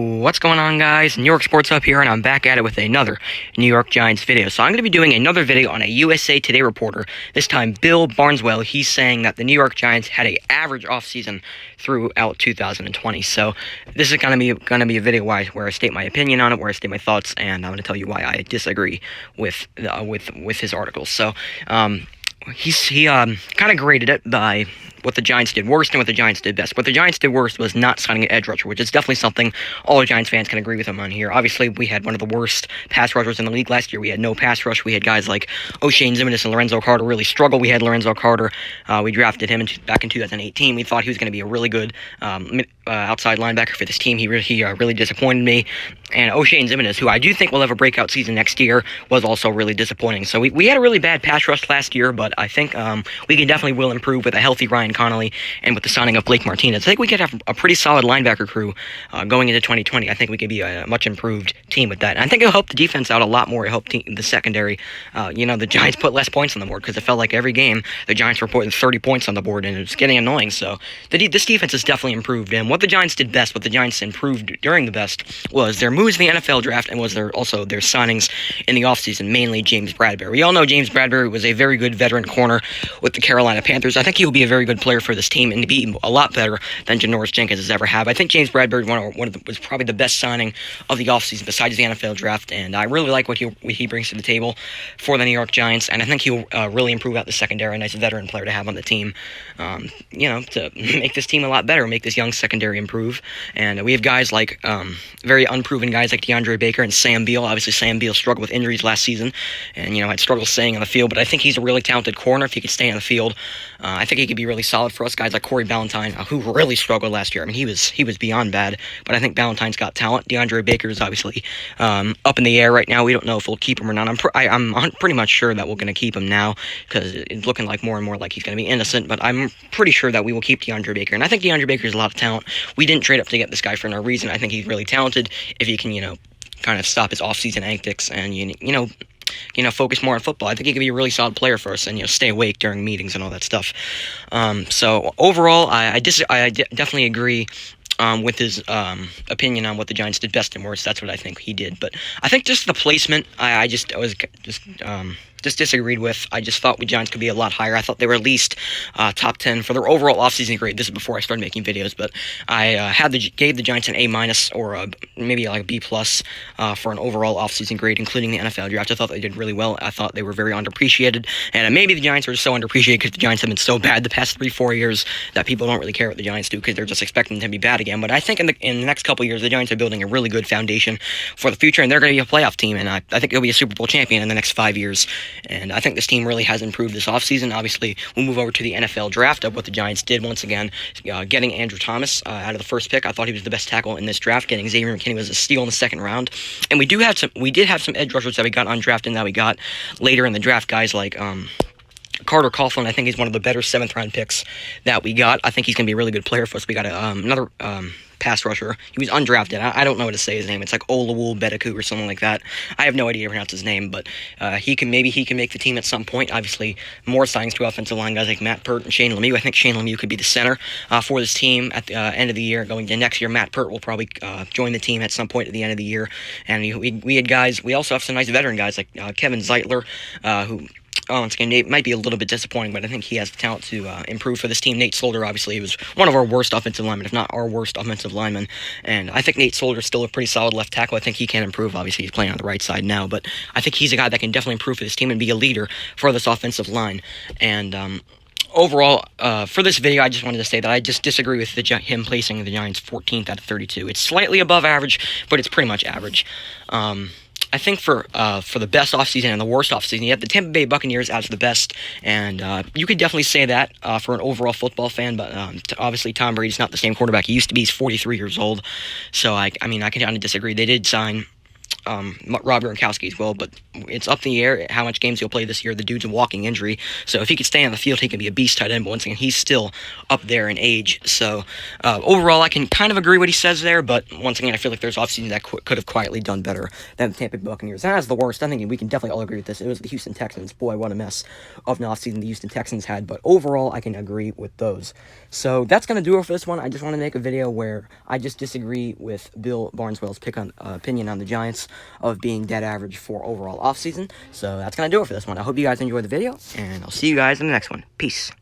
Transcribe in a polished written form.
What's going on, guys? New York Sports Up here, and I'm back at it with another New York Giants video. So I'm going to be doing another video on a USA Today reporter, this time Bill Barnswell. He's saying that the New York Giants had an average offseason throughout 2020. So this is going to be a video where I state my opinion on it, where I state my thoughts, and I'm going to tell you why I disagree with his articles. So he kind of graded it by what the Giants did worst and what the Giants did best. What the Giants did worst was not signing an edge rusher, which is definitely something all Giants fans can agree with him on here. Obviously, we had one of the worst pass rushers in the league last year. We had no pass rush. We had guys like O'Shane Ximines and Lorenzo Carter really struggle. We had Lorenzo Carter. We drafted him back in 2018. We thought he was going to be a really good outside linebacker for this team. He really disappointed me. And O'Shane Ximines, who I do think will have a breakout season next year, was also really disappointing. So we had a really bad pass rush last year, but I think we can definitely will improve with a healthy Ryan Connolly and with the signing of Blake Martinez. I think we could have a pretty solid linebacker crew going into 2020. I think we could be a much improved team with that. And I think it'll help the defense out a lot more. It'll help the secondary. The Giants put less points on the board because it felt like every game the Giants were putting 30 points on the board, and it was getting annoying. So this defense has definitely improved. And what the Giants did best, what the Giants improved during the best, was their moves in the NFL draft and was their signings in the offseason, mainly James Bradberry. We all know James Bradberry was a very good veteran corner with the Carolina Panthers. I think he will be a very good player for this team and to be a lot better than Janoris Jenkins has ever had. I think James Bradberry was probably the best signing of the offseason besides the NFL draft, and I really like what he brings to the table for the New York Giants, and I think he'll really improve out the secondary. A nice veteran player to have on the team, to make this team a lot better, make this young secondary improve. And we have guys like very unproven guys like DeAndre Baker and Sam Beal. Obviously, Sam Beal struggled with injuries last season and, had struggles staying on the field, but I think he's a really talented corner. If he could stay on the field, I think he could be really solid for us. Guys like Corey Ballantyne, who really struggled last year. I mean, he was beyond bad, but I think Ballantyne's got talent. DeAndre Baker is obviously up in the air right now. We don't know if we'll keep him or not. I'm pretty much sure that we're going to keep him now because it's looking like more and more like he's going to be innocent, but I'm pretty sure that we will keep DeAndre Baker, and I think DeAndre Baker has a lot of talent. We didn't trade up to get this guy for no reason. I think he's really talented if he can, kind of stop his off-season antics and, focus more on football. I think he could be a really solid player for us and, stay awake during meetings and all that stuff. So overall, I definitely agree with his opinion on what the Giants did best and worst. That's what I think he did. But I think just the placement, I just disagreed with. I just thought the Giants could be a lot higher. I thought they were at least top 10 for their overall offseason grade. This is before I started making videos, but I gave the Giants an A- or maybe like a B+ for an overall offseason grade, including the NFL draft. I thought they did really well. I thought they were very underappreciated, and maybe the Giants were so underappreciated because the Giants have been so bad the past 3-4 years that people don't really care what the Giants do because they're just expecting them to be bad again. But I think in the next couple of years, the Giants are building a really good foundation for the future, and they're going to be a playoff team, and I think they'll be a Super Bowl champion in the next 5 years. And I think this team really has improved this offseason. Obviously, we'll move over to the NFL draft of what the Giants did once again, getting Andrew Thomas out of the first pick. I thought he was the best tackle in this draft. Getting Xavier McKinney was a steal in the second round. And we did have some edge rushers that we got undrafted and that we got later in the draft. Guys like Carter Coughlin. I think he's one of the better 7th-round picks that we got. I think he's going to be a really good player for us. We got another pass rusher. He was undrafted. I don't know how to say his name. It's like Olawul Bedeku or something like that. I have no idea how to pronounce his name, but he can make the team at some point. Obviously, more signings to offensive line, guys like Matt Peart and Shane Lemieux. I think Shane Lemieux could be the center for this team at the end of the year. Going to next year, Matt Peart will probably join the team at some point at the end of the year. And we had guys. We also have some nice veteran guys like Kevin Zeitler, who. Once again, Nate might be a little bit disappointing, but I think he has the talent to improve for this team. Nate Solder, obviously, was one of our worst offensive linemen, if not our worst offensive lineman. And I think Nate Solder is still a pretty solid left tackle. I think he can improve. Obviously, he's playing on the right side now, but I think he's a guy that can definitely improve for this team and be a leader for this offensive line. And overall, for this video, I just wanted to say that I just disagree with him placing the Giants 14th out of 32. It's slightly above average, but it's pretty much average. I think for the best offseason and the worst offseason, you have the Tampa Bay Buccaneers as the best, and you could definitely say that for an overall football fan, but obviously Tom Brady's not the same quarterback he used to be. He's 43 years old, so I can kind of disagree. They did sign Rob Gronkowski as well, but it's up in the air how much games he'll play this year. The dude's a walking injury, so if he could stay on the field, he can be a beast tight end, but once again, he's still up there in age. So overall, I can kind of agree what he says there, but once again, I feel like there's offseason that could have quietly done better than the Tampa Bay Buccaneers. And that's the worst. I think we can definitely all agree with this. It was the Houston Texans. Boy, what a mess of an offseason the Houston Texans had, but overall, I can agree with those. So that's going to do it for this one. I just want to make a video where I just disagree with Bill Barnswell's opinion on the Giants of being dead average for overall offseason. So that's going to do it for this one. I hope you guys enjoyed the video, and I'll see you guys in the next one. Peace.